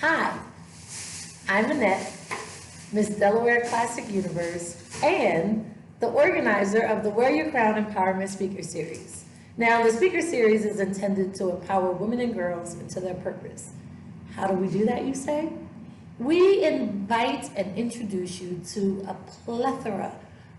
Hi, I'm Annette, Miss Delaware Classic Universe, and the organizer of the Wear Your Crown Empowerment Speaker Series. Now, the Speaker Series is intended to empower women and girls into their purpose. How do we do that, you say? We invite and introduce you to a plethora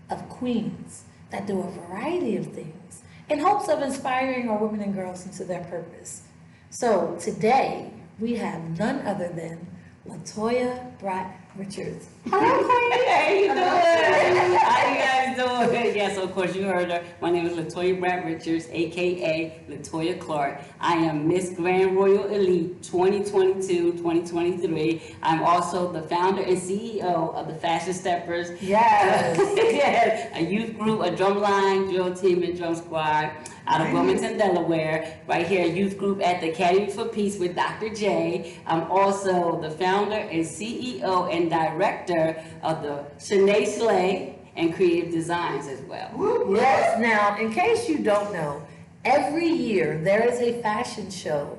of queens that do a variety of things in hopes of inspiring our women and girls into their purpose. So today, we have none other than Latoya Brat-Richards. Hello, Queen. How you doing? How you guys doing? Yes, of course, you heard her. My name is Latoya Brat-Richards, a.k.a. Latoya Clark. I am Miss Grand Royal Elite 2022-2023. I'm also the founder and CEO of the Fashion Steppers. Yes. Yes, a youth group, a drumline, drill team, and drum squad out of Wilmington, Delaware. Right here, a youth group at the Academy for Peace with Dr. J. I'm also the founder and CEO and director of the Shanae Slay and Creative Designs as well. Yes, now, in case you don't know, every year there is a fashion show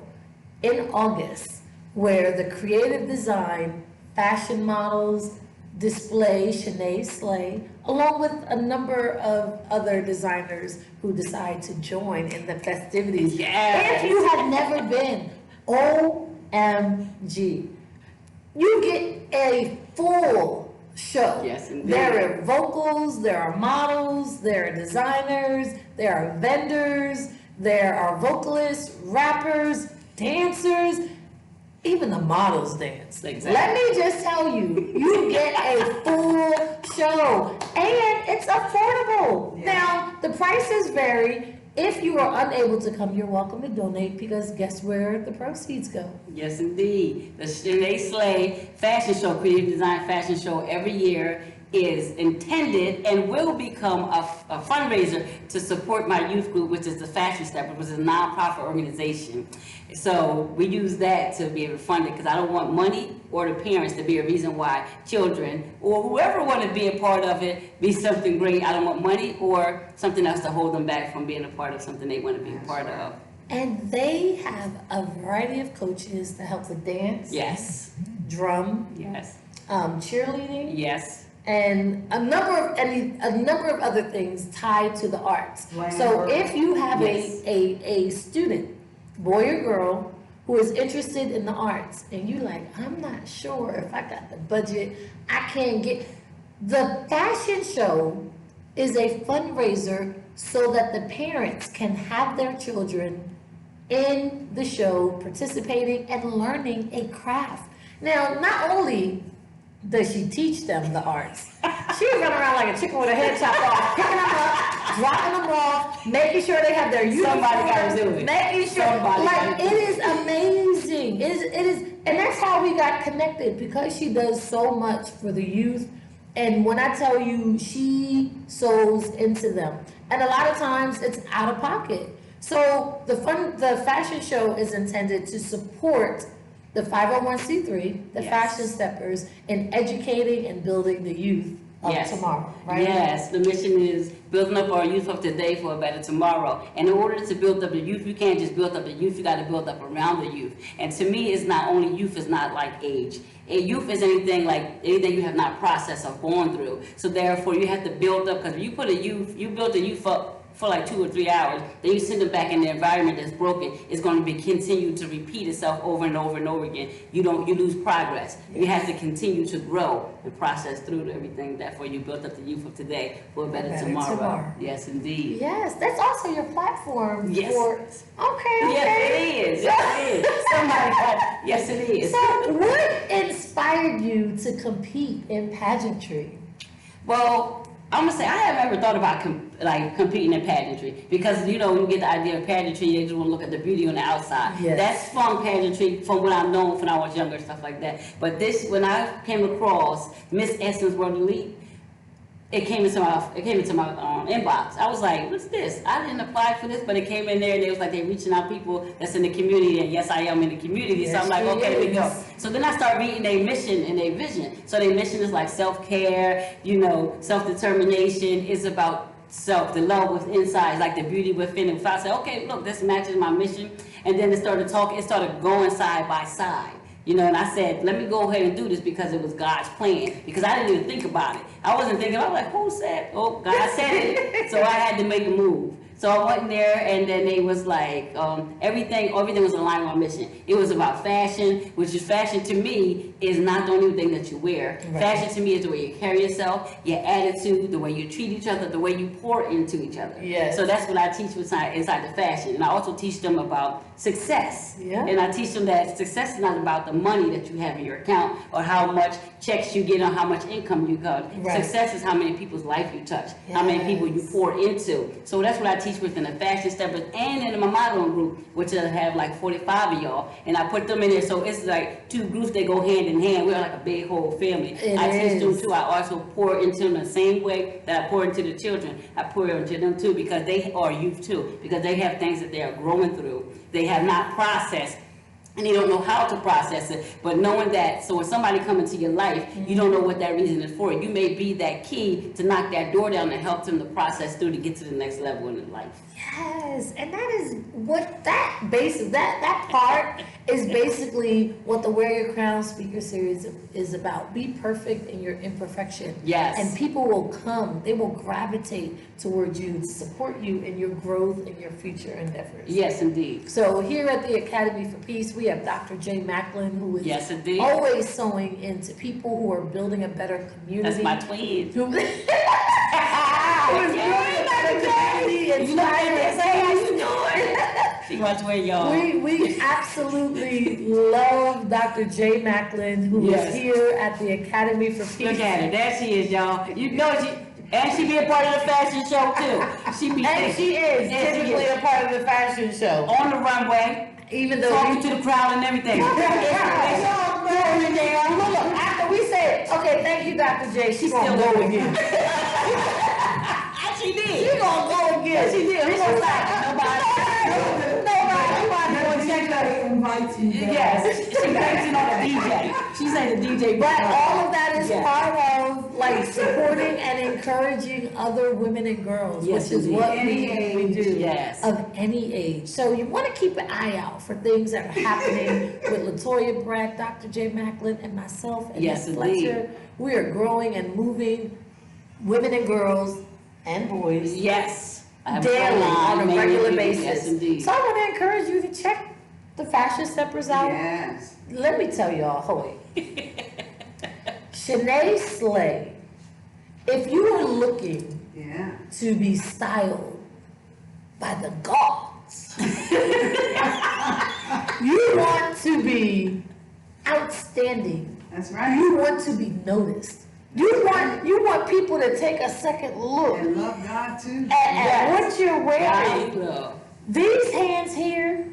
in August where the creative design, fashion models, display Shanae Slay, along with a number of other designers who decide to join in the festivities. Yes. If you have never been, OMG, you get a full show. Yes, indeed. There are vocals, there are models, there are designers, there are vendors, there are vocalists, rappers, dancers. Even the models dance. Exactly. Let me just tell you, you get a full show and it's affordable. Yeah. Now, the prices vary. If you are unable to come, you're welcome to donate because guess where the proceeds go? Yes, indeed. The Shanae Slay Fashion Show, Creative Design Fashion Show, every year is intended and will become a fundraiser to support my youth group, which is the Fashion Steppers, which is a nonprofit organization. So we use that to be able to fund it because I don't want money or the parents to be a reason why children or whoever want to be a part of it be something great. I don't want money or something else to hold them back from being a part of something they want to be a part of. And they have a variety of coaches that help with dance, Yes. drum, Yes. cheerleading, Yes. and a number of other things tied to the arts. Wow. So if you have Yes. a student, boy or girl, who is interested in the arts, and you like, I'm not sure if I got the budget, I can't get, the fashion show is a fundraiser so that the parents can have their children in the show participating and learning a craft. Now, not only does she teach them the arts, she's running around like a chicken with her head chopped off, picking them up, dropping them off, making sure they have their uniform. Somebody gotta do it. Making sure, like, it is amazing. It is, and that's how we got connected because she does so much for the youth. And when I tell you, she sews into them, and a lot of times it's out of pocket. So the fashion show is intended to support the 501c3, the Yes. Fashion Steppers, in educating and building the youth of Yes. tomorrow, right? Yes, the mission is building up our youth of today for a better tomorrow. And in order to build up the youth, you can't just build up the youth, you got to build up around the youth. And to me, it's not only youth, is not like age. A youth is anything you have not processed or gone through. So therefore, you have to build up, because you build a youth up for like 2 or 3 hours, then you send them back in the environment that's broken. It's going to be continue to repeat itself over and over and over again. You lose progress. You have to continue to grow and process through everything. Therefore, you built up the youth of today for a better tomorrow. Yes, indeed. Yes, that's also your platform. Yes. Okay. Yes, it is. Yes, it is. Yes, it is. So, what inspired you to compete in pageantry? Well, I'm gonna say I haven't ever thought about competing in pageantry because you get the idea of pageantry, you just want to look at the beauty on the outside. Yes. That's from pageantry, from what I've known when I was younger, stuff like that. But when I came across Miss Essence World Elite, it came into my inbox. I was like, what's this? I didn't apply for this, but it came in there and it was like they're reaching out people that's in the community, and yes, I am in the community. Yes, so I'm like, okay, here we go. So then I start reading their mission and their vision. So their mission is like self-care, self-determination. It's about self, the love within inside, like the beauty within. If I say, okay, look, this matches my mission, and then it started going side by side. You know, and I said, let me go ahead and do this because it was God's plan. Because I didn't even think about it. I wasn't thinking, I was like, who said? Oh, God said it. So I had to make a move. So I went there, and then they was like, everything was aligned with my mission. It was about fashion, which is fashion to me is not the only thing that you wear. Right. Fashion to me is the way you carry yourself, your attitude, the way you treat each other, the way you pour into each other. Yes. So that's what I teach inside the fashion. And I also teach them about success. Yeah. And I teach them that success is not about the money that you have in your account or how much checks you get or how much income you got. Right. Success is how many people's life you touch, yes. How many people you pour into. So that's what I teach within the fashion steppers and in my modeling group, which I have like 45 of y'all, and I put them in there. So it's like two groups that go hand in hand. We're like a big whole family. I teach them too. I also pour into them the same way that I pour into the children. I pour into them too because they are youth too, because they have things that they are growing through. They have not processed. And they don't know how to process it, but knowing that, so when somebody come into your life, you don't know what that reason is for. You may be that key to knock that door down and help them to process through to get to the next level in their life. Yes, and that is what that part is basically what the Wear Your Crown speaker series is about. Be perfect in your imperfection. Yes. And people will come, they will gravitate towards you to support you in your growth and your future endeavors. Yes, indeed. So here at the Academy for Peace, we have Dr. J. Macklin, who is always sewing into people who are building a better community. That's my twin. Who is building a better community. You know what they say, how you doing? She my twin, y'all. We absolutely love Dr. J. Macklin, who is here at the Academy for Peace. Look at her, there she is, y'all. You know and she be a part of the fashion show too. She is typically a part of the fashion show. On the runway. Even though talking to the crowd and everything. Look, after we said, okay, thank you, Dr. J, she's gonna go again. She did. She gonna go again. She did. She was like, nobody invite you. Yes, she thinks on the DJ. She said the DJ. But all of that is part of like supporting and encouraging other women and girls, which is what we do. Yes. Of any age. So you want to keep an eye out for things that are happening with Latoya Brat, Dr. J. Macklin, and myself, and Annette Fletcher. We are growing and moving women and girls and boys. Yes. Daily on a regular basis. Yes, indeed. So I want to encourage you to check the fashion steppers out. Yes. Let me tell y'all, Shanae Slay, if you are looking to be styled by the gods, you want to be outstanding. That's right. You want to be noticed. You want people to take a second look. And love God too. At what you're wearing. These hands here,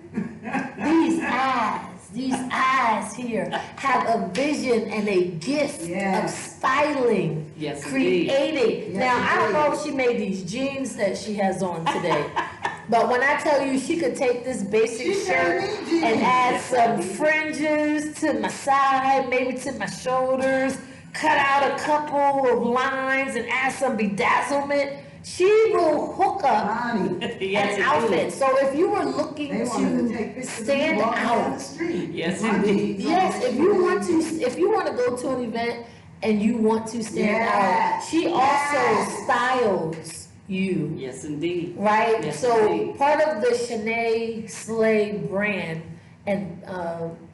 these eyes here have a vision and a gift of styling, creating. Now, I don't know if she made these jeans that she has on today, but when I tell you she could take this basic shirt and add some fringes to my side, maybe to my shoulders, cut out a couple of lines and add some bedazzlement, she will hook up an outfit. So if you were looking to stand out, if you want to go to an event and you want to stand out, she also styles you. Yes, indeed. Right? Yes, so indeed. Part of the Shanae Slay brand and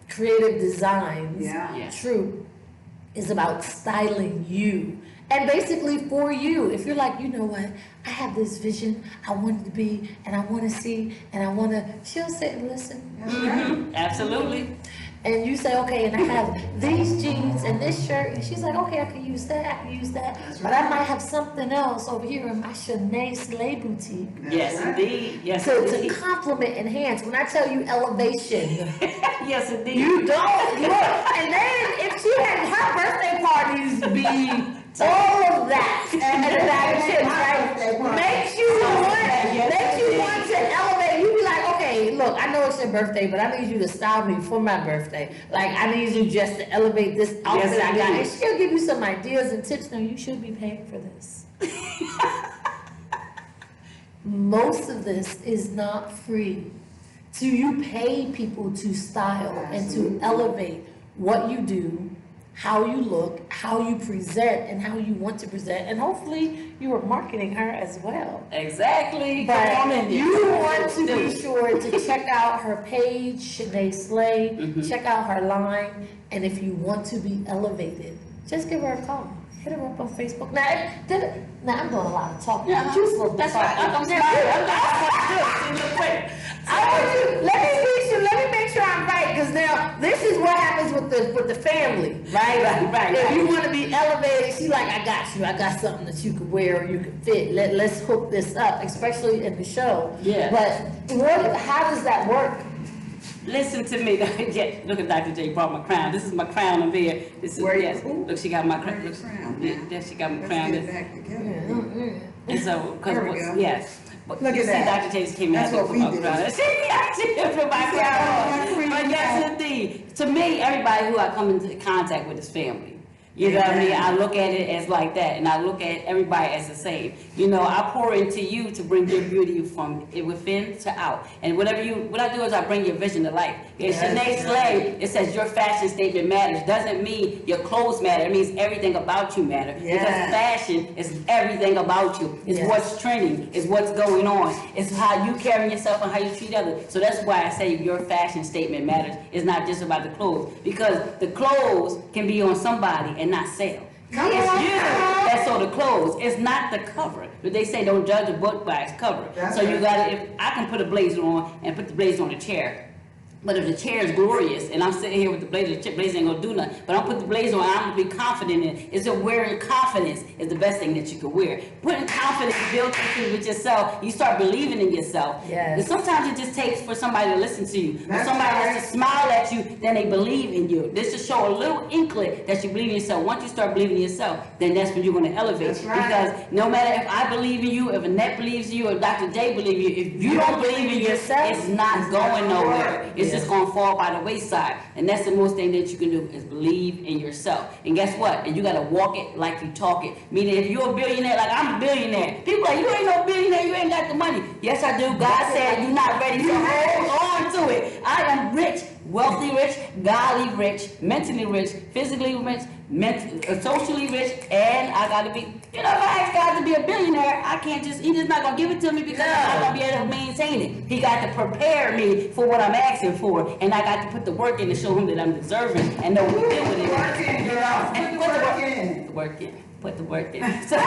creative designs troop is about styling you. And basically for you, if you're like, you know what, I have this vision, I want it to be, and I want to see, and I want to, she'll sit and listen. Mm-hmm. Absolutely. And you say, okay, and I have these jeans and this shirt, and she's like, okay, I can use that, but I might have something else over here in my Shanae Slay boutique. Yes, indeed. Yes, so indeed. To complement, enhance, when I tell you elevation, yes, indeed. You don't look. And then if she had her birthday parties be all of that and a bag of chips, right? Makes you want to elevate. You be like, okay, look, I know it's your birthday, but I need you to style me for my birthday. Like, I need you just to elevate this outfit I got. And she'll give you some ideas and tips. No, you should be paying for this. Most of this is not free. So you pay people to style and to elevate what you do, how you look, how you present, and how you want to present, and hopefully you are marketing her as well. Exactly. Come But on in. you want to be sure to check out her page, Shanae Slay, check out her line, and if you want to be elevated, just give her a call. Hit her up on Facebook. Now I'm doing a lot of talking. Yeah, You supposed to that's talk. right. I'm sorry. Let me make sure I'm right, because now this is what happens with the family, right? Right. If you want to be elevated, she's like, I got you. I got something that you could wear or you could fit. Let's hook this up, especially in the show. Yeah. But how does that work? Listen to me. Yeah, look at Dr. J brought my crown. This is my crown over here. This is yes. Look, she got my crown. There she got my crown. Let's get back together. And so, There we go. yes. But Look you at see, that. Dr. J came That's out what for we my did. crown. She put my crown on. But yes, indeed. To me, everybody who I come into contact with is family. You know what I mean? I look at it as like that, and I look at everybody as the same. You know, I pour into you to bring your beauty from within to out. And what I do is I bring your vision to life. In Shanae Slay, it says your fashion statement matters. Doesn't mean your clothes matter. It means everything about you matter. Yes. Because fashion is everything about you. It's what's trending. It's what's going on. It's how you carry yourself and how you treat others. So that's why I say your fashion statement matters. It's not just about the clothes. Because the clothes can be on somebody and not sell. It's you that sold the clothes. It's not the cover. But they say don't judge a book by its cover. So you gotta, if I can put a blazer on and put the blazer on a chair. But if the chair is glorious and I'm sitting here with the blazer ain't gonna do nothing. But I'll put the blazer on and I'm gonna be confident in it. It's a wearing confidence is the best thing that you can wear. Putting confidence built into with yourself, you start believing in yourself. Yes. And sometimes it just takes for somebody to listen to you. When That's somebody right. has to smile at you, then they believe in you. This just show a little inkling that you believe in yourself. Once you start believing in yourself, then that's when you're gonna elevate. That's right. Because no matter if I believe in you, if Annette believes in you, or Dr. J believes in you, if you don't believe in yourself, it's not going nowhere. It's just gonna fall by the wayside. And that's the most thing that you can do is believe in yourself. And guess what? And you gotta walk it like you talk it. Meaning if you're a billionaire, like I'm a billionaire, people are like, you ain't no billionaire, you ain't got the money. Yes, I do. God said you're not ready, so hold on to it. I am rich, wealthy rich, godly rich, mentally rich, physically rich, socially rich, and I gotta be, if I ask God to be a billionaire, I can't just, he's just not gonna give it to me because I'm not gonna be able to maintain it. He got to prepare me for what I'm asking for, and I got to put the work in to show him that I'm deserving and know what to do with it. Work in, girl. Put the work in. Put the work in. So,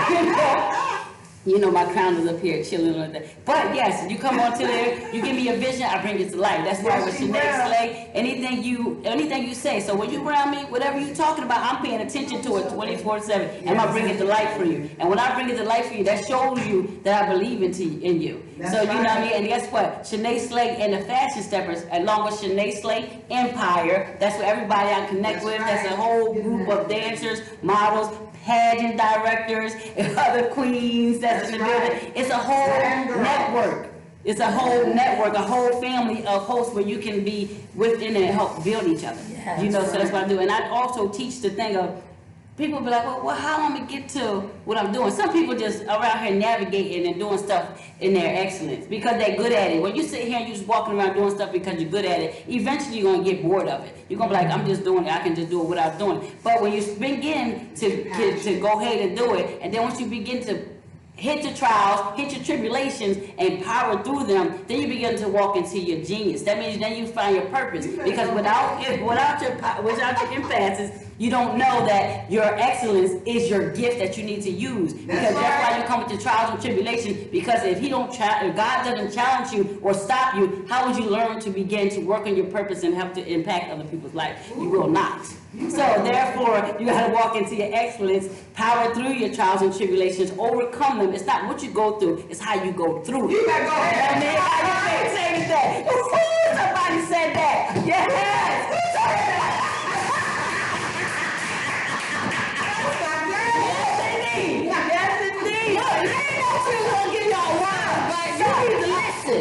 you know my crown is up here chilling on that. But yes, you come onto there, you give me a vision, I bring it to life. That's why with Shanae Slay, anything you say. So when you around me, whatever you talking about, I'm paying attention to it 24/7, and I bring it to life for you. And when I bring it to life for you, that shows you that I believe in you. That's so you know what I right. mean. And guess what? Shanae Slay and the Fashion Steppers, along with Shanae Slay Empire. That's what everybody I connect That's with. right. That's a whole group of dancers, models, pageant directors, other queens that's in the building. It's a whole network. It's a whole network, a whole family of hosts where you can be within and help build each other. Yes, You know, so that's what I do. And I also teach the thing of, people be like, well, how am I gonna get to what I'm doing? Some people just around here navigating and doing stuff in their excellence because they're good at it. When you sit here and you just walking around doing stuff because you're good at it, eventually you're gonna get bored of it. You're gonna be like, I'm just doing it. I can just do it without doing it. But when you begin to go ahead and do it, and then once you begin to hit your trials, hit your tribulations, and power through them, then you begin to walk into your genius. That means then you find your purpose. Because without your impasses, you don't know that your excellence is your gift that you need to use. Because that's why you come with the trials and tribulations. Because if God doesn't challenge you or stop you, how would you learn to begin to work on your purpose and help to impact other people's life? You will not. So therefore, you got to walk into your excellence, power through your trials and tribulations, overcome them. It's not what you go through, it's how you go through it. You better go ahead. I mean, how you say that? Ooh, somebody said that. Yes. Yes, indeed.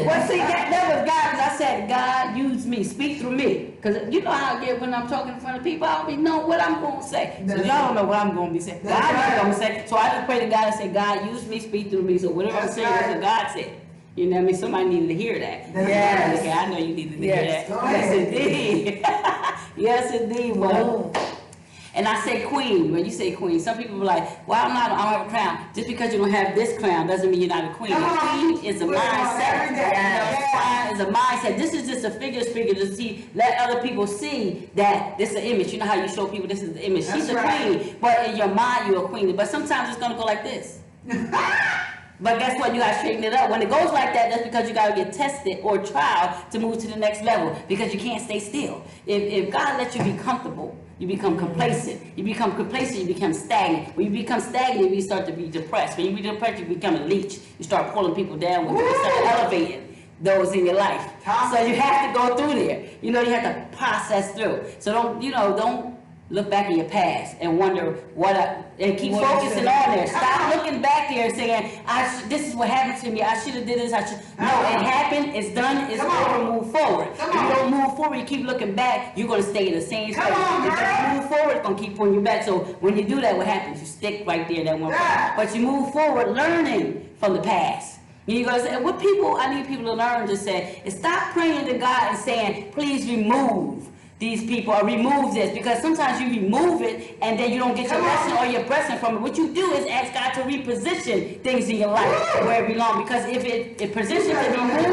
Well, see, that was God, because I said, God, use me, speak through me. Because you know how I get when I'm talking in front of people, I don't even know what I'm going to say. So y'all don't know what I'm going to be saying. God knows what I'm going to say. So I just pray to God and say, God, use me, speak through me. So whatever I'm saying, that's what God said. You know what I mean? Somebody needed to hear that. Yes. Okay, I know you needed to hear Yes. that. Yes, indeed. Yes, indeed. Well, and I say queen. When you say queen, some people are like, well, I don't have a crown. Just because you don't have this crown doesn't mean you're not a queen. A queen is a mindset. Is a mindset. This is just a figure speaker to see, let other people see that this is an image. You know how you show people this is the image. She's a queen, but in your mind you're a queen. But sometimes it's gonna go like this. But guess what? You gotta straighten it up. When it goes like that, that's because you gotta get tested or trial to move to the next level. Because you can't stay still. If God lets you be comfortable, you become complacent. You become complacent, you become stagnant. When you become stagnant, you start to be depressed. When you be depressed, you become a leech. You start pulling people down with you instead of elevating those in your life. So you have to go through there. You know, you have to process through. So don't look back in your past and wonder and keep focusing on there. Stop looking back there and saying, this is what happened to me. I should have did this. No, it happened. It's done. It's over. Move forward. If you don't move forward, you keep looking back, you're going to stay in the same space. If you move forward, it's going to keep pulling you back. So when you do that, what happens? You stick right there, that one point. But you move forward, learning from the past. You're going to say, I need people to learn to say, is stop praying to God and saying, please remove these people or remove this, because sometimes you remove it and then you don't get your lesson or your blessing from it. What you do is ask God to reposition things in your life where it belongs, because if it positioned to be moved,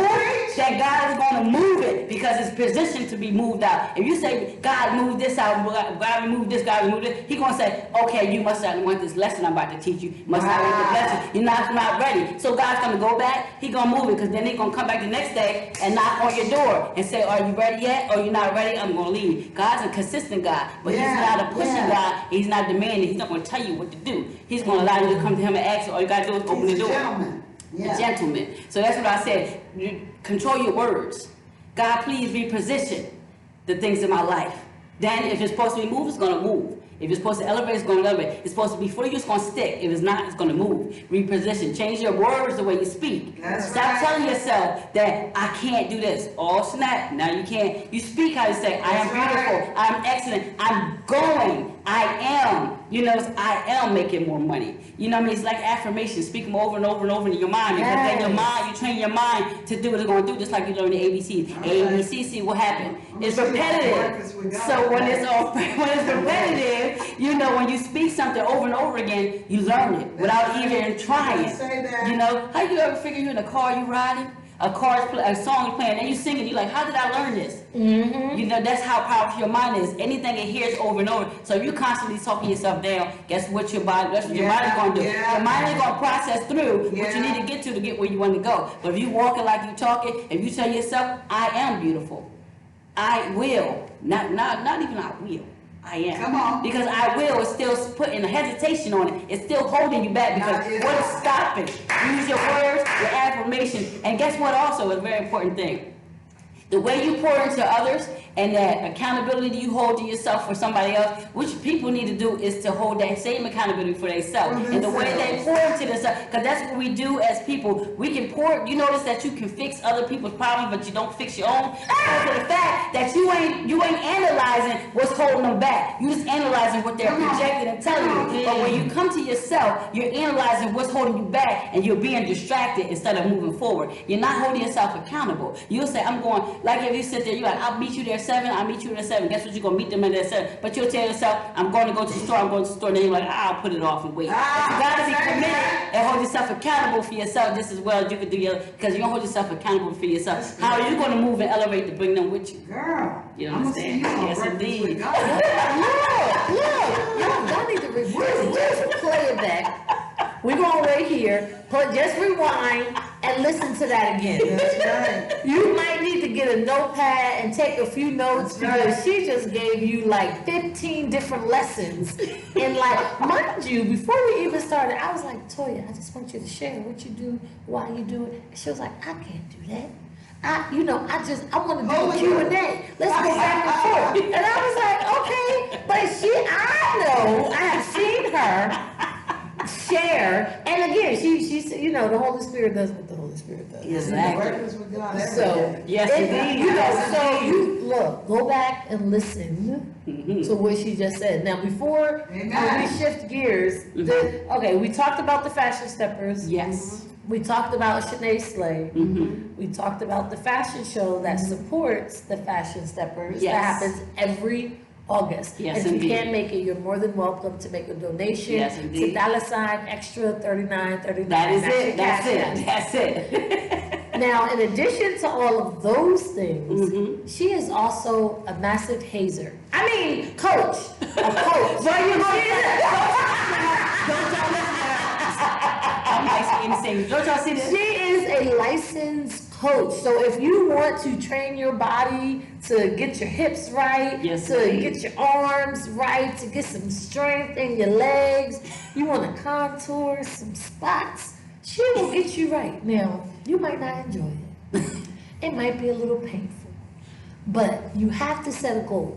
then God is going to move it because it's positioned to be moved out. If you say, God move this out, God remove this, God remove this, He's going to say, okay, you must not want this lesson I'm about to teach you. You must not want the blessing. You're not ready. So God's going to go back, He's going to move it, because then He's going to come back the next day and knock on your door and say, are you ready yet? Or you're not ready? I'm going to leave. God's a consistent God, but He's not a pushing God. He's not demanding. He's not going to tell you what to do. He's going to allow you to come to Him and ask. All you got to do is open the door. A gentleman. So that's what I said. Control your words. God, please reposition the things in my life. Then if it's supposed to be moved, it's going to move. If it's supposed to elevate, it's going to elevate. It's supposed to be for you, it's going to stick. If it's not, it's going to move. Reposition. Change your words the way you speak. Stop telling yourself that I can't do this. Oh, snap. Now you can't. You speak how you say, I am beautiful. I'm excellent. I'm going. I am. You know, I am making more money. You know what I mean? It's like affirmation. Speak them over and over and over in your mind. Because then your mind, you train your mind to do what it's going to do, just like you learn the ABCs. ABC, see what happened. It's repetitive. So when it's repetitive, you know, when you speak something over and over again, you learn it without even trying. You know, how you ever figure you're in a car, you riding? A song is playing, and you sing it, you're like, how did I learn this? You know, that's how powerful your mind is. Anything it hears over and over. So if you constantly talking yourself down, guess what your body, that's what your mind is going to do. Your mind is going to process through what you need to get where you want to go. But if you walking like you talking, if you tell yourself, I am beautiful, I will, not even I will. I am. Come on. Because I will is still putting a hesitation on it. It's still holding you back because what is stopping? Use your words, your affirmation. And guess what also is a very important thing? The way you pour into others and that accountability you hold to yourself for somebody else, which people need to do is to hold that same accountability for themselves. And the way they pour into themselves, because that's what we do as people. We can pour, you notice that you can fix other people's problems, but you don't fix your own. Because of the fact that you ain't analyzing what's holding them back. You just analyzing what they're projecting and telling you. But when you come to yourself, you're analyzing what's holding you back and you're being distracted instead of moving forward. You're not holding yourself accountable. You'll say, I'm going, like if you sit there, you're like, I'll meet you there 7, I'll meet you there 7. Guess what? You're going to meet them at that 7. But you'll tell yourself, I'm going to go to the store, I'm going to the store. And then you're like, I'll put it off and wait. But you got to be committed and hold yourself accountable for yourself just as well as you can do because you don't hold yourself accountable for yourself. How are you going to move and elevate to bring them with you? Girl. You understand? Yes, indeed. Look, y'all need to just play it back. We're going to wait here, just rewind and listen to that again. That's right. You might need to get a notepad and take a few notes because she just gave you like 15 different lessons. And like, mind you, before we even started, I was like, Toya, I just want you to share what you do, why you do it. And she was like, I can't do that. I want to do a Q&A. Let's go back and forth. And I was like, okay, but I have seen her share, and again, she's, you know, the Holy Spirit does what the Holy Spirit does. Exactly. So, yes, indeed. You know, so you look, go back and listen to what she just said. Now, before we shift gears, okay, we talked about the fashion steppers. Yes. We talked about Shanae Slay. Mm-hmm. We talked about the fashion show that supports the Fashion Steppers. Yes. That happens every August. Yes, If you indeed. can't make it, you're more than welcome to make a donation. Yes, to indeed. $extra $39.39. That is That's your it, that's Cash it, App. that's it. Now, in addition to all of those things, Mm-hmm. she is also a massive hazer. I mean, coach. A coach. Well, you don't y'all listen to her. I'm like saying, don't y'all see this? She is a licensed coach. So if you want to train your body to get your hips right, Yes, to indeed. get your arms right, to get some strength in your legs, you want to contour some spots, she will get you right. Now, you might not enjoy it. It might be a little painful. But you have to set a goal.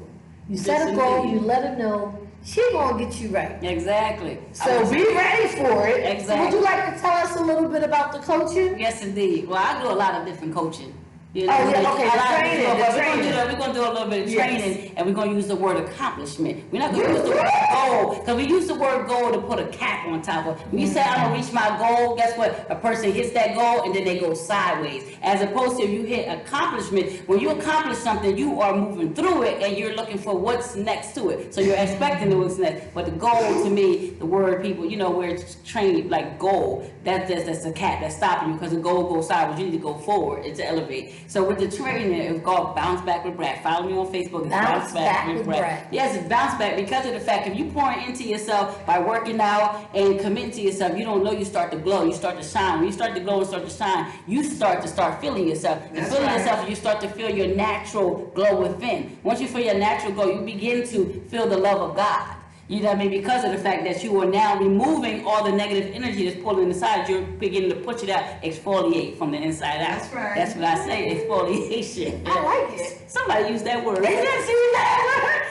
You set Yes, a goal, indeed. you let her know, she gonna get you right. Exactly. So be ready for it. Exactly. Would you like to tell us a little bit about the coaching? Yes, indeed. Well, I do a lot of different coaching. You Oh, yeah, okay, a lot the of training, different- the but training. we're gonna do a little bit of Yes. training, and we're gonna use the word accomplishment. We're not gonna use the word goal, because we use the word goal to put a cap on top of. When you say I'm gonna reach my goal, guess what? A person hits that goal and then they go sideways. As opposed to if you hit accomplishment, when you accomplish something, you are moving through it and you're looking for what's next to it. So you're expecting what's next. But the goal to me, the word people, you know, where it's trained like goal, that's a cap that's stopping you, because the goal goes sideways. You need to go forward and to elevate. So with the training, it's called Bounce Back with Brat. Follow me on Facebook. It's Bounce Back with Brat. Yes, it's bounce back because of the fact if you pour into yourself by working out and committing to yourself, you don't know you start to glow, you start to shine. When you start to glow and start to shine, you start feeling yourself. And That's feeling right. yourself, you start to feel your natural glow within. Once you feel your natural glow, you begin to feel the love of God. You know what I mean? Because of the fact that you are now removing all the negative energy that's pulling inside, you're beginning to push it out, exfoliate from the inside out. That's right. That's what I say, exfoliation. I like it. Somebody use that word. Did you see that word?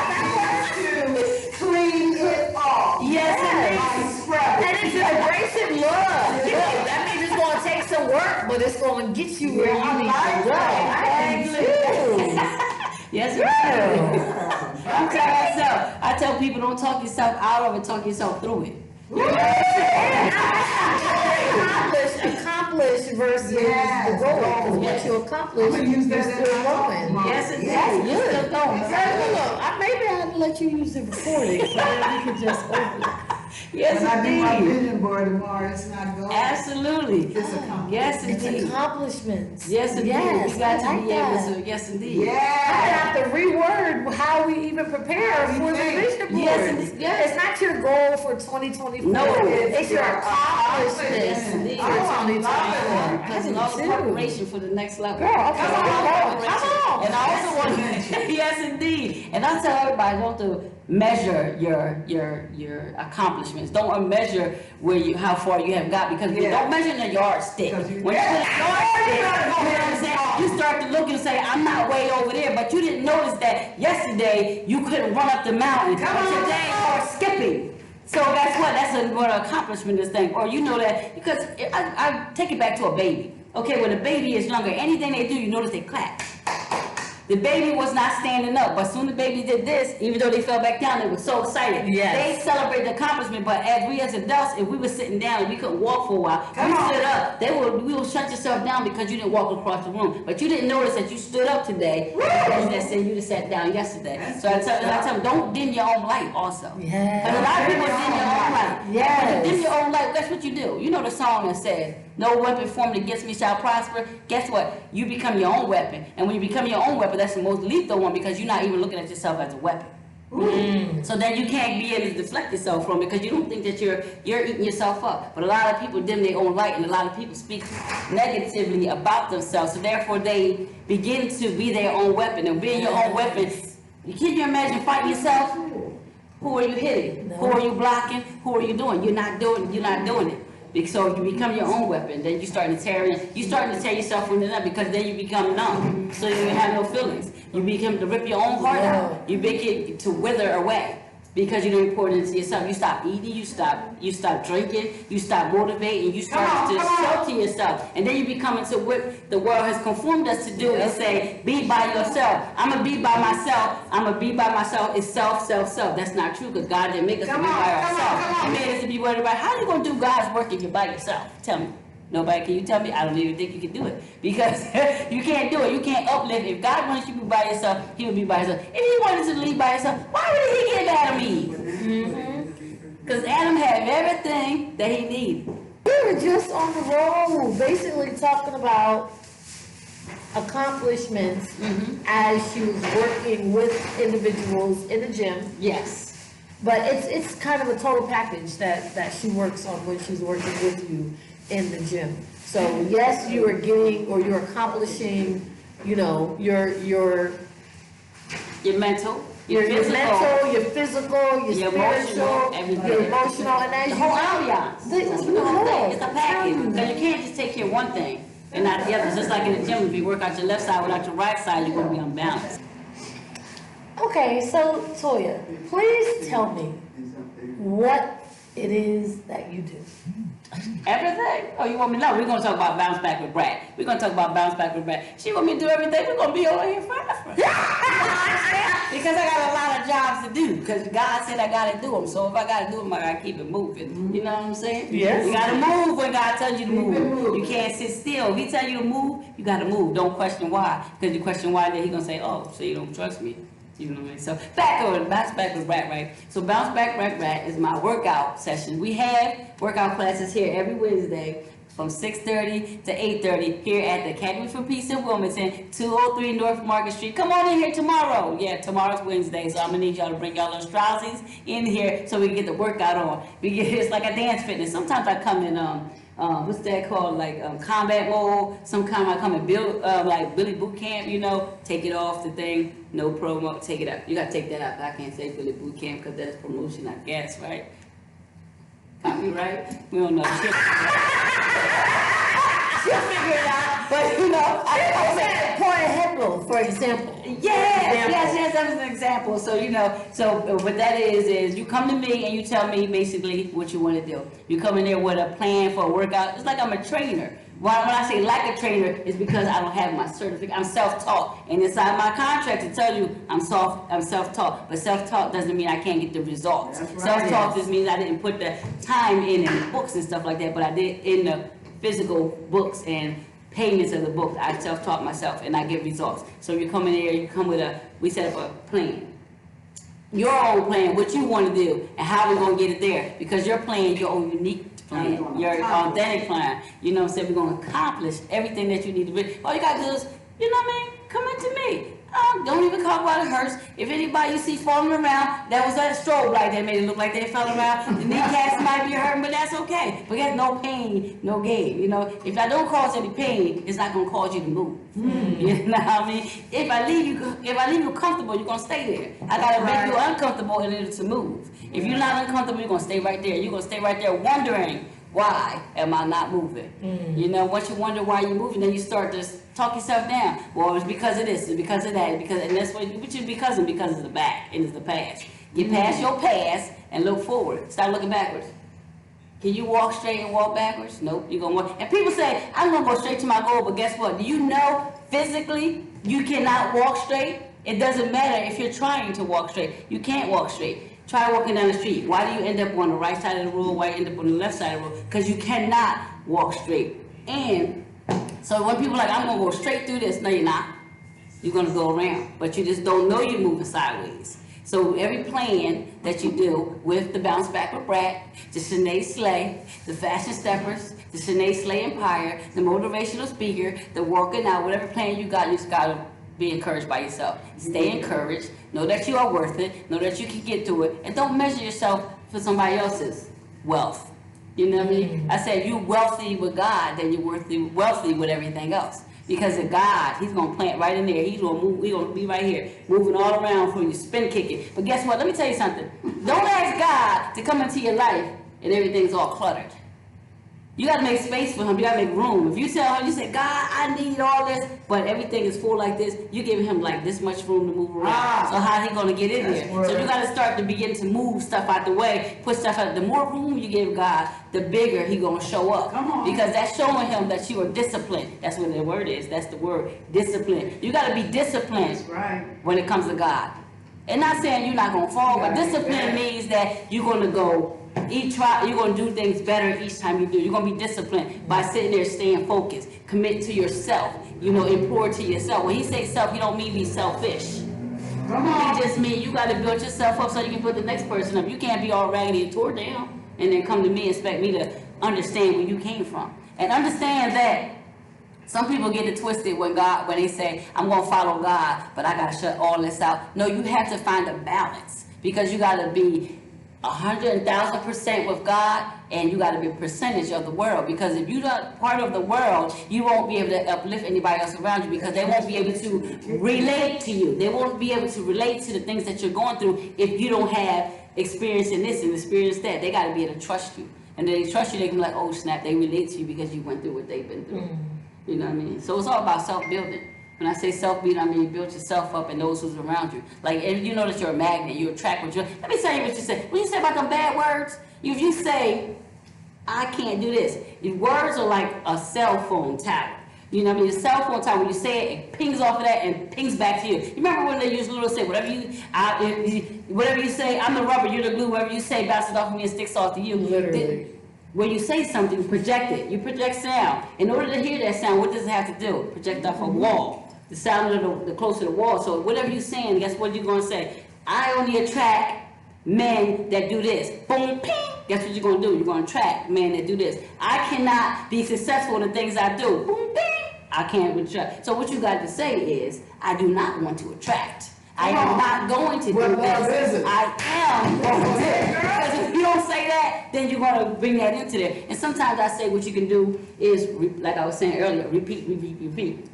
To clean it off. Yes, By And it's embracing love. That means it's gonna take some work, but it's gonna get you where you need to go. I do. Yes, I tell people, don't talk yourself out of it, talk yourself through it. Accomplish versus Yes, the goal. 'Cause goal. what you accomplish, I'm gonna use you're that still as my going. talk. Yes, it Yes, is. You're still going. Look, maybe I have to let you use the recording so that we can just open it. Yes, When I do my indeed. vision board tomorrow, it's not going. Absolutely. It's a compliment. Yes, It's indeed. accomplishments. Yes, indeed. Yes, We got I to like be able that. to. Yes, indeed. I Yeah. have to reword how we even prepare for the vision board. Yes, yes. It's not your goal for 2024. No, It's your accomplishment Yes, indeed. for 2024. Because it's all the preparation for the next level. Girl, come on. And I also want to, yes, indeed. And I tell everybody, don't to measure your accomplishments. Don't measure how far you have got, because Yeah. don't measure in a yardstick. Because you- When you put a yardstick, you know what I'm saying? You start to look and say, I'm not way over there, but you didn't notice that yesterday you couldn't run up the mountain, Come but on. today you're skipping. So guess what? That's what an accomplishment is thing. Or you know that, because I take it back to a baby. Okay, when a baby is younger, anything they do, you notice they clap. The baby was not standing up, but soon the baby did this, even though they fell back down, they were so excited. Yes. They celebrate the accomplishment, but as we as adults, if we were sitting down and we couldn't walk for a while, Come you on. stood up, we will shut yourself down because you didn't walk across the room. But you didn't notice that you stood up today, and that said you just sat down yesterday. That's So I tell them, don't dim your own light also. Yes. But a lot of people dim your own light. Yes. When you dim your own light, that's what you do. You know the song that says, no weapon formed against me shall prosper. Guess what? You become your own weapon. And when you become your own weapon, that's the most lethal one, because you're not even looking at yourself as a weapon. So then you can't be able to deflect yourself from it, because you don't think that you're eating yourself up. But a lot of people dim their own light, and a lot of people speak negatively about themselves. So therefore they begin to be their own weapon. And being your own weapon, can you imagine fighting yourself? Who are you hitting? No. Who are you blocking? Who are you doing? You're not doing it. So you become your own weapon. Then you starting to tear yourself from the up, because then you become numb. So you have no feelings. You begin to rip your own heart out. You begin to wither away. because you didn't pour it into yourself. You stop eating, you stop drinking, you stop motivating, you start to shelter yourself. And then you become into what the world has conformed us to do and say, be by yourself. I'm going to be by myself. I'm going to be by myself. It's self, self, self. That's not true because God didn't make us to be by ourselves. He made us to be worried about how are you going to do God's work if you're by yourself? Tell me. Nobody, can you tell me? I don't even think you can do it because you can't do it. You can't uplift. If God wants you to be by yourself, he would be by himself. If he wanted to leave by himself, why would he give Adam Eve? Because Adam had everything that he needed. We were just on the road, basically talking about accomplishments as she was working with individuals in the gym. Yes. But it's kind of a total package that she works on when she's working with you in the gym. So yes, you are getting or you're accomplishing, you know, your mental, your mental, your physical, your spiritual, your emotional, and as the whole ambiance. It's a package. Because you can't just take care of one thing and not the other. Just like in the gym, if you work out your left side without your right side, you're going to be unbalanced. Okay, so Toya, please tell me what it is that you do. Everything? Oh, you want me to know? We're going to talk about bounce back with Brat. We're going to talk about bounce back with Brat. She want me to do everything. We're going to be over here forever. Because I got a lot of jobs to do. Because God said I got to do them. So if I got to do them, I got to keep it moving. You know what I'm saying? Yes. You got to move when God tells you to move. You can't sit still. If he tell you to move, you got to move. Don't question why. Because you question why, then he going to say, oh, so you don't trust me. You know what I mean? So bounce back with Brat, right? So bounce back Brat is my workout session. We have workout classes here every Wednesday from 6:30 to 8:30 here at the Academy for Peace in Wilmington, 203 North Market Street. Come on in here tomorrow. Yeah, tomorrow's Wednesday, so I'm gonna need y'all to bring y'all little strousies in here so we can get the workout on. It's like a dance fitness. Sometimes I come in what's that called, like combat mode. Sometimes I come in like Billy Boot Camp, you know, take it off the thing, no promo, take it out. You gotta take that out. I can't say Billy Boot Camp because that's promotion, I guess, right? Copyright? We don't know. She'll figure it out. But you know, I said point of headboard, for example. Yes, that was an example. So you know, what that is you come to me and you tell me basically what you want to do. You come in there with a plan for a workout. It's like I'm a trainer. When I say like a trainer, it's because I don't have my certificate. I'm self-taught, and inside my contract it tells you I'm self-taught. But self-taught doesn't mean I can't get the results. Right. Self-taught just means I didn't put the time in the books and stuff like that, but I did in the physical books and payments of the book. I self-taught myself, and I get results. So you come in there, you come with we set up a plan. Your own plan, what you want to do, and how we're going to get it there. Because your plan, your own unique plan, your authentic plan. You know what I'm saying? We're going to accomplish everything that you need to do. All you got to do is, you know what I mean? Come into me. Don't even talk about it hurts. If anybody you see falling around, that was that strobe light that made it look like they fell around. The kneecaps might be hurting, but that's okay. But there's no pain, no gain. You know, if I don't cause any pain, it's not gonna cause you to move. You know what I mean? If I leave you comfortable, you're gonna stay there. I gotta make you uncomfortable in order to move. If you're not uncomfortable, you're gonna stay right there. You're gonna stay right there wondering, why am I not moving? You know, once you wonder why you're moving, then you start to talk yourself down. Well, it's because of this, it's because of that, and that's what you because it's the back and it's the past. Get past your past and look forward. Start looking backwards. Can you walk straight and walk backwards? Nope, you're gonna walk. And people say, I'm gonna go straight to my goal, but guess what? Do you know physically you cannot walk straight? It doesn't matter if you're trying to walk straight. You can't walk straight. Try walking down the street. Why do you end up on the right side of the road? Why do you end up on the left side of the road? Because you cannot walk straight. And so when people are like, I'm going to go straight through this, no, you're not. You're going to go around. But you just don't know you're moving sideways. So every plan that you do with the Bounce Back with Brat, the Shanae Slay, the Fashion Steppers, the Shanae Slay Empire, the motivational speaker, the working out, whatever plan you just got to be encouraged by yourself. Stay encouraged. Know that you are worth it. Know that you can get through it. And don't measure yourself for somebody else's wealth. You know what I mean? I said you wealthy with God, then you're wealthy with everything else. Because of God, he's going to plant right in there. He's going to move. We're going to be right here, moving all around for you, spin kicking. But guess what? Let me tell you something. Don't ask God to come into your life and everything's all cluttered. You gotta make space for him. You gotta make room. If you tell him, you say, God, I need all this, but everything is full like this, you give him like this much room to move around. So how he gonna get in there? So you gotta start to begin to move stuff out the way, put stuff out. The more room you give God, the bigger he gonna show up. Come on. Because that's showing him that you are disciplined. That's what the word is. That's the word, discipline. You gotta be disciplined That's right. when it comes to God. And not saying you're not gonna fall, but Right. discipline means that you're gonna go you're gonna do things better each time you do. You're gonna be disciplined by sitting there, staying focused, commit to yourself, pour to yourself. When he says self, he don't mean be selfish. Come on. He just mean you gotta build yourself up so you can put the next person up. You can't be all raggedy and tore down and then come to me and expect me to understand where you came from. And understand that some people get it twisted when they say, I'm gonna follow God, but I gotta shut all this out. No, you have to find a balance, because you gotta be 100,000% with God, and you gotta be a percentage of the world. Because if you're not part of the world, you won't be able to uplift anybody else around you, because they won't be able to relate to you. They won't be able to relate to the things that you're going through if you don't have experience in this and experience that. They gotta be able to trust you. And then they trust you, they can be like, oh snap, they relate to you because you went through what they've been through. You know what I mean? So it's all about self-building. When I say self-building, I mean you build yourself up and those who's around you. Like, if you know that you're a magnet, you attract what you're... Let me tell you what you say. What you say about them bad words? If you say, I can't do this. Your words are like a cell phone tower. You know what I mean? The cell phone tower, when you say it, it pings off of that and pings back to you. You remember when they used to say, whatever you say, I'm the rubber, you're the glue, whatever you say bounces off of me and sticks off to you. Literally. When you say something, project it. You project sound. In order to hear that sound, what does it have to do? Project off a wall. The sound of the closer the wall. So whatever you're saying, guess what you're going to say? I only attract men that do this. Boom, ping. Guess what you're going to do? You're going to attract men that do this. I cannot be successful in the things I do. Boom, ping. I can't attract. So what you got to say is, I do not want to attract. I am not going to do this. I am going to. Because if you don't say that, then you're going to bring that into there. And sometimes I say what you can do is, like I was saying earlier, repeat.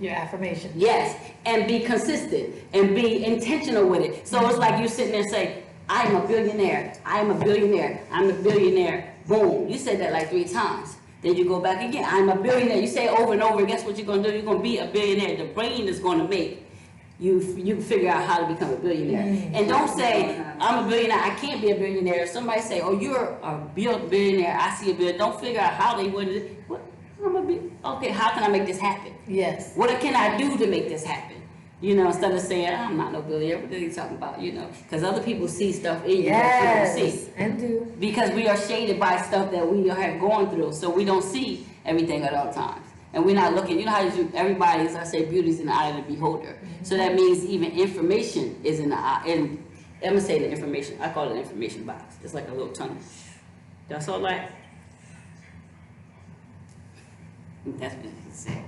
Your affirmation. Yes, and be consistent and be intentional with it. So it's like you sitting there saying, I am a billionaire. I am a billionaire. I'm a billionaire. Boom. You said that like 3 times. Then you go back again. I'm a billionaire. You say it over and over. Guess what you're going to do? You're going to be a billionaire. The brain is going to make you figure out how to become a billionaire. And don't say, I'm a billionaire, I can't be a billionaire. If somebody say, oh, you're a billionaire, I see a billionaire, don't figure out how they would. Okay, how can I make this happen? Yes. What can I do to make this happen? Instead of saying, I'm not no billionaire, what are you talking about, Because other people see stuff in you that you don't see. And do. Because we are shaded by stuff that we have gone through, so we don't see everything at all times. And we're not looking, you know how everybody, as I say, beauty's in the eye of the beholder. So that means even information is in the eye. And I'm gonna say the information, I call it an information box. It's like a little tunnel. That's all right. That's what you say.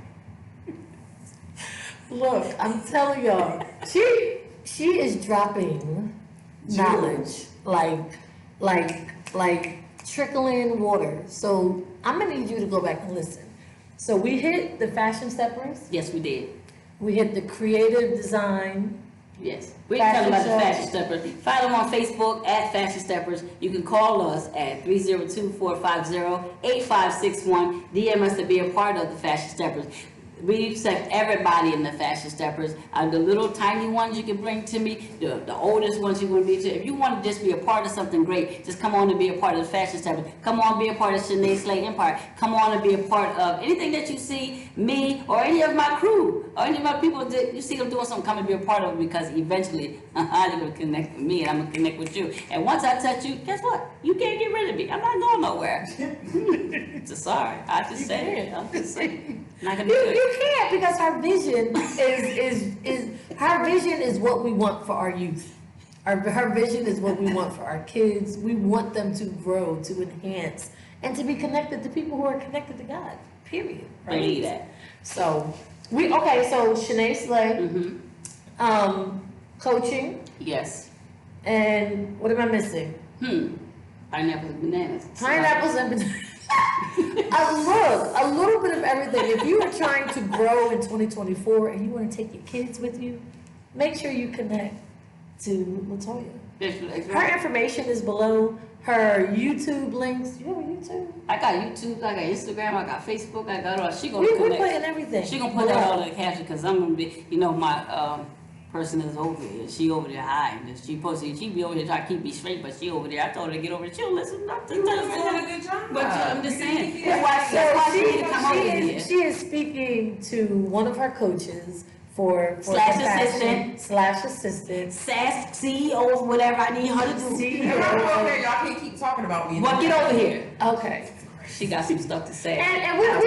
Look, I'm telling y'all, she is dropping knowledge like trickling water. So I'm gonna need you to go back and listen. So we hit the fashion steppers. Yes, we did. We hit the creative design. Yes. We're talking about the Fashion Steppers. Follow them on Facebook at Fashion Steppers. You can call us at 302-450-8561. DM us to be a part of the Fashion Steppers. We accept everybody in the Fashion Steppers. The little tiny ones you can bring to me, the oldest ones you want to be to. If you want to just be a part of something great, just come on and be a part of the Fashion Steppers. Come on and be a part of Shanae Slay Empire. Come on and be a part of anything that you see me or any of my crew or any of my people that you see them doing something, come and be a part of it, because eventually you're going to connect with me and I'm going to connect with you. And once I touch you, guess what? You can't get rid of me. I'm not going nowhere. So sorry. I just said it. I'm just saying. Not gonna do it. You can't, because her vision is what we want for our youth. Her vision is what we want for our kids. We want them to grow, to enhance, and to be connected to people who are connected to God. Period. Right? Believe that. So so Shanae Slay, coaching, Yes. and what am I missing? Pineapples and bananas. Pineapples and bananas. A little bit of everything. If you are trying to grow in 2024 and you want to take your kids with you, make sure you connect to Latoya. That's Her right. information is below. Her YouTube links. You have a YouTube? I got YouTube, I got Instagram, I got Facebook, I got all. She gonna We connect. putting everything. She gonna put that all in the caption because I'm gonna be, my person is over here. She over there hiding. She be over here trying to keep me straight, but she over there. I told her to get over there. She don't listen nothing. You was doing a good job. But I'm just saying. You That's why she need to come over here. She is speaking to one of her coaches for Slash compassion, assistant. /assistant. SAS, CEOs, whatever I need her to do. If I go over there, CEO. y'all can't keep talking about me. Well, get over here. Okay. She got some stuff to say. And we're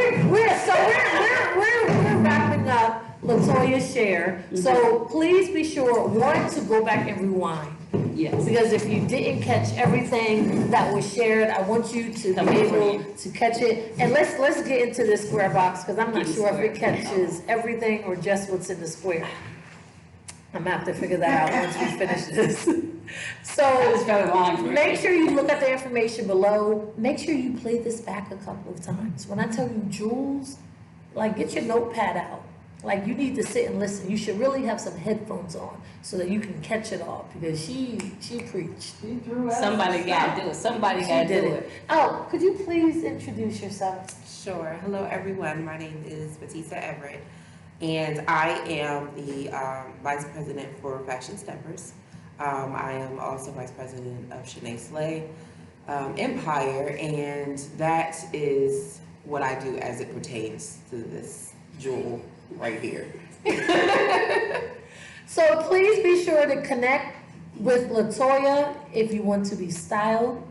wrapping up Latoya's share. So please be sure, one, to go back and rewind. Yes. Because if you didn't catch everything that was shared, I want you to be able to catch it. And let's get into this square box, because I'm not sure if it catches everything or just what's in the square. I'm gonna have to figure that out once we finish this. So make sure you look at the information below. Make sure you play this back a couple of times. When I tell you jewels, like, get your notepad out. Like, you need to sit and listen. You should really have some headphones on so that you can catch it all, because she preached. Somebody gotta do it. Somebody She gotta did do it. it. Oh, could you please introduce yourself? Sure. Hello, everyone. My name is Batista Everett, and I am the Vice President for Fashion Steppers. I am also Vice President of Shanae Slay Empire, and that is what I do as it pertains to this jewel right here. So please be sure to connect with Latoya if you want to be styled,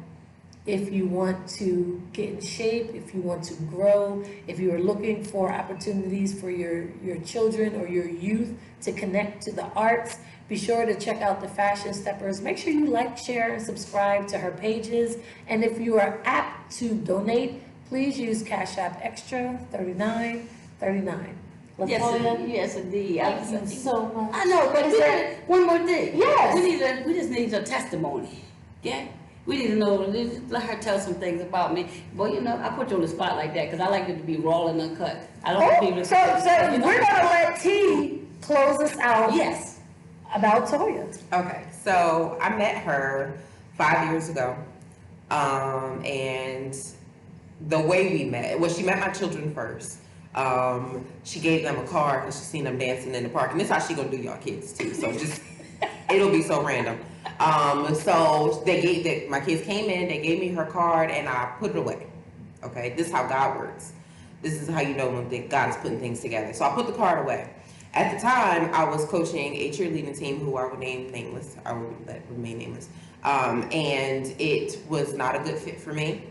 if you want to get in shape, if you want to grow, if you are looking for opportunities for your children or your youth to connect to the arts. Be sure to check out the Fashion Steppers. Make sure you like, share, and subscribe to her pages. And if you are apt to donate, please use Cashapp Extra $39.39. Latoya, Yes, indeed. thank you so much. I know, but one more thing. Yes. We just need your testimony. Okay? We need to know, let her tell some things about me. Well, I put you on the spot like that because I like it to be raw and uncut. I don't want people Oh, to so we're gonna let T close us out. Yes. About Toya. Okay, so I met her 5 years ago, and the way we met, well, she met my children first. She gave them a card because she seen them dancing in the park, and this is how she gonna do y'all kids too. So just, it'll be so random. So my kids came in, they gave me her card, and I put it away. Okay, this is how God works. This is how you know when God is putting things together. So I put the card away. At the time, I was coaching a cheerleading team who I would name nameless. I will remain nameless. And it was not a good fit for me.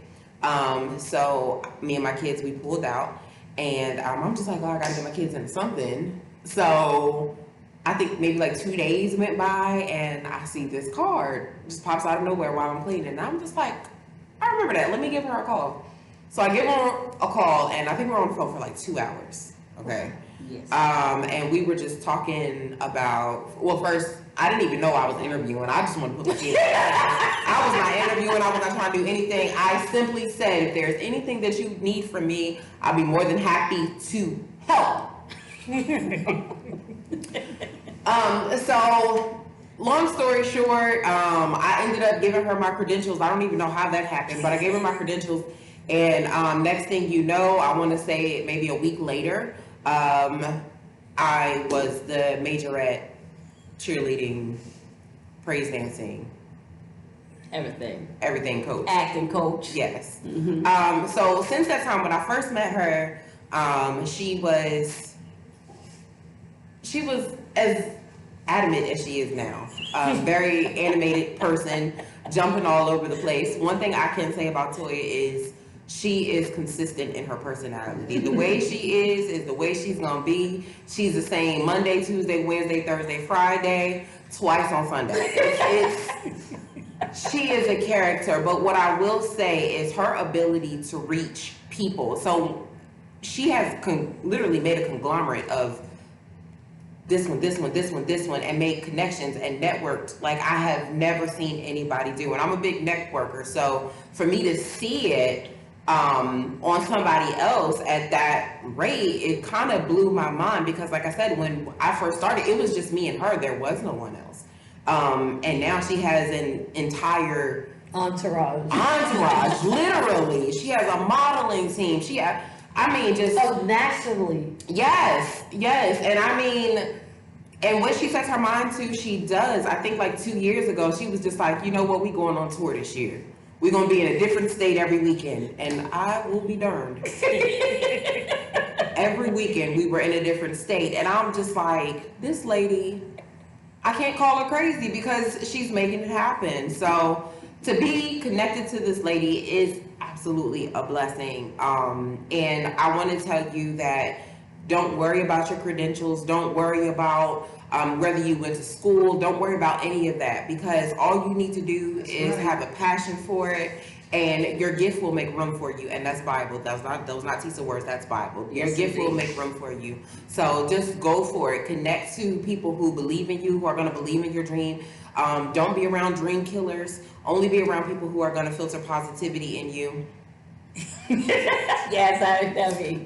So me and my kids, we pulled out. And I'm just like, oh, I gotta get my kids into something. So I think maybe like 2 days went by, and I see this card just pops out of nowhere while I'm cleaning. And I'm just like, I remember that. Let me give her a call. So I give her a call, and I think we were on the phone for like 2 hours. Okay. Yes. And we were just talking about, well, first, I didn't even know I was interviewing. I just wanted to put my kids in. I was not interviewing. I was not trying to do anything. I simply said, if there's anything that you need from me, I'll be more than happy to help. So, long story short, I ended up giving her my credentials. I don't even know how that happened, but I gave her my credentials. And next thing you know, I want to say maybe a week later, I was the majorette, cheerleading, praise dancing, everything coach. Acting coach. Yes. Mm-hmm. So since that time, when I first met her, she was as adamant as she is now. Very animated person, jumping all over the place. One thing I can say about Toya is she is consistent in her personality. The way she is the way she's gonna be. She's the same Monday, Tuesday, Wednesday, Thursday, Friday, twice on Sunday. She is a character, but what I will say is her ability to reach people. So she has literally made a conglomerate of this one, and made connections and networked like I have never seen anybody do. And I'm a big networker, so for me to see it on somebody else at that rate, it kind of blew my mind, because like I said, when I first started, it was just me and her. There was no one else. And now she has an entire Entourage. literally. She has a modeling team. Oh, nationally. Yes. And I mean, and what she sets her mind to, she does. I think like 2 years ago, she was just like, you know what, we going on tour this year. We're going to be in a different state every weekend. And I will be darned. Every weekend we were in a different state. And I'm just like, this lady, I can't call her crazy because she's making it happen. So to be connected to this lady is absolutely a blessing. And I want to tell you that don't worry about your credentials. Don't worry about whether you went to school. Don't worry about any of that, because all you need to do is have a passion for it, and your gift will make room for you. And that's Bible. Those not Tisa words. That's Bible. Your gift will make room for you. So just go for it. Connect to people who believe in you, who are going to believe in your dream. Don't be around dream killers. Only be around people who are going to filter positivity in you. Yes, I agree.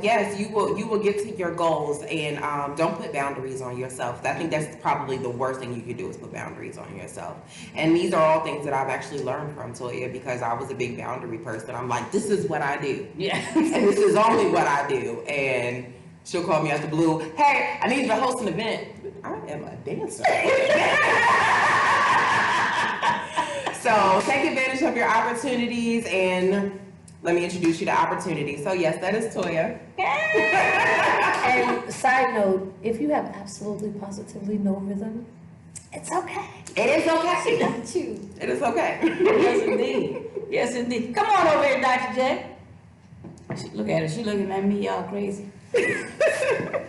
Yes, you will get to your goals, and don't put boundaries on yourself. I think that's probably the worst thing you could do, is put boundaries on yourself. And these are all things that I've actually learned from Toya, because I was a big boundary person. I'm like, this is what I do. Yeah. And this is only what I do. And she'll call me out the blue. Hey, I need you to host an event. I am a dancer. So take advantage of your opportunities, and let me introduce you to opportunity. So yes, that is Toya. And side note, if you have absolutely positively no rhythm, it's okay. It is okay. She got you. It is okay. Yes, indeed. Yes, indeed. Come on over here, Dr. J. Look at her. She looking at me, y'all crazy.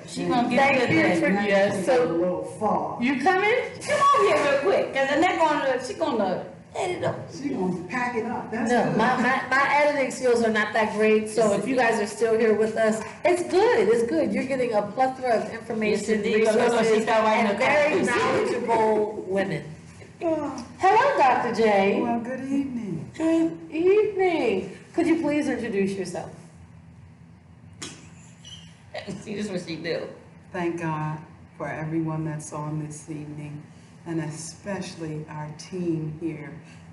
She gonna get Thank good you at for it. yes. So you coming? Come over here real quick, cause Annette she gonna let it up. She gonna pack it up. That's No, good. my editing skills are not that great, so if you guys are still here with us, it's good, it's good. You're getting a plethora of information, Yes, indeed. Look, she resources, start writing and the very comments. knowledgeable women. Oh, Hello, Dr. J. well, good evening. Good evening. Could you please introduce yourself? See, this is what she do. Thank God for everyone that's on this evening, and especially our team here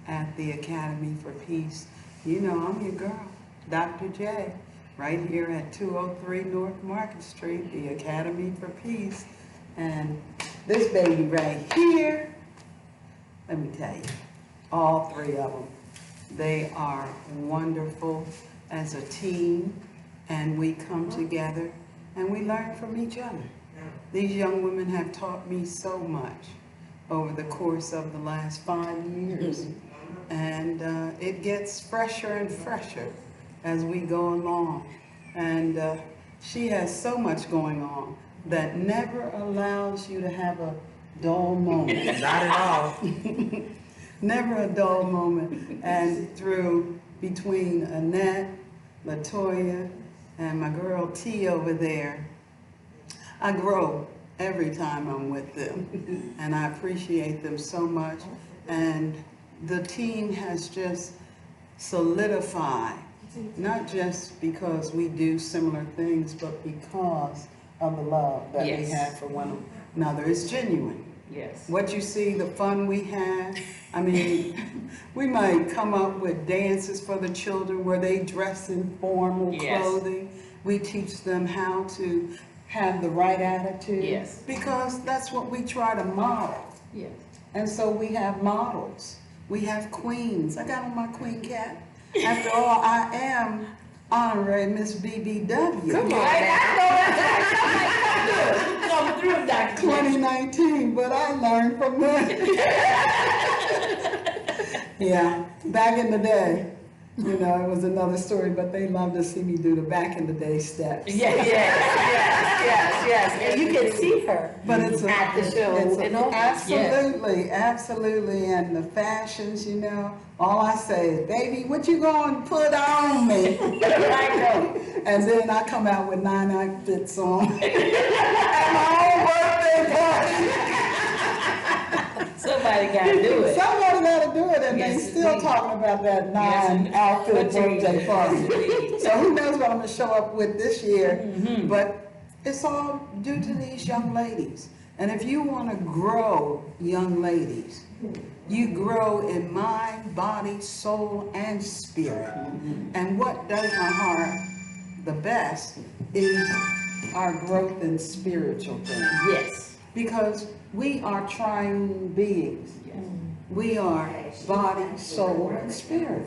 at the Academy for Peace. You know, I'm your girl, Dr. J, right here at 203 North Market Street, the Academy for Peace. And this baby right here, let me tell you, all three of them, they are wonderful as a team, and we come together and we learn from each other. These young women have taught me so much over the course of the last 5 years. And it gets fresher and fresher as we go along. And she has so much going on that never allows you to have a dull moment. Not at all. Never a dull moment. And between Annette, Latoya, and my girl T over there, I grow every time I'm with them. And I appreciate them so much. And the team has just solidified, not just because we do similar things, but because of the love that we Yes. have for one another. It's genuine. Yes. What you see, the fun we have, I mean, we might come up with dances for the children where they dress in formal Yes. clothing. We teach them how to have the right attitude. Yes. Because that's what we try to model. Yes. And so we have models. We have queens. I got on my queen cap. After all, I am honorary Miss BBW. Come on. I know that's right. Come through, Dr. J. 2019, but I learned from that. Yeah, back in the day, you know, it was another story, but they love to see me do the back in the day steps. Yes. And you can see her But it's at the show. Absolutely, and the fashions, you know, all I say is, baby, what you gonna put on me? I know. And then I come out with 9 outfits on. At my own birthday party. Somebody gotta do it. Somebody gotta do it, and Yes, they still indeed. talking about that Yes, 9 indeed. outfit What you birthday do. party. Yes, indeed. So who knows what I'm gonna show up with this year, but It's all due to these young ladies. And if you want to grow young ladies, you grow in mind, body, soul, and spirit. And what does my heart the best is our growth in spiritual things. Yes. Because we are triune beings. We are body, soul, and spirit.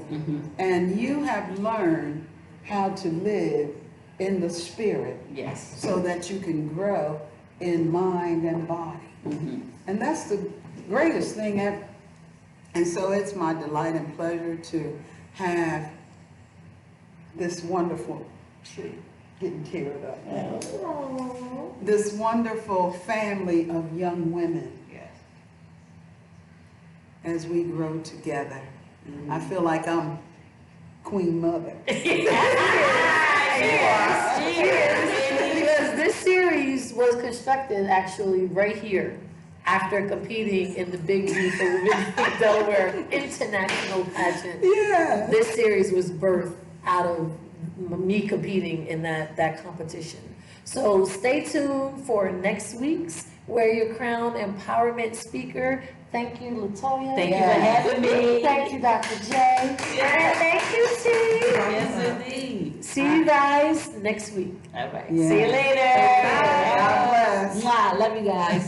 And you have learned how to live in the spirit Yes. so that you can grow in mind and body. And that's the greatest thing ever. And so it's my delight and pleasure to have this wonderful tree, getting teared up. This wonderful family of young women as we grow together. I feel like I'm Queen Mother. Because this series was constructed actually right here after competing in the Big V for Women in Delaware International Pageant. Yeah. This series was birthed out of me competing in that competition. So stay tuned for next week's Wear Your Crown Empowerment speaker. Thank you, Latoya. Thank you for having me. Thank you, Dr. J. And thank you, T. Yes, indeed. See you guys next week. All right. Yeah. See you later. God bless. Mwah. Love you guys.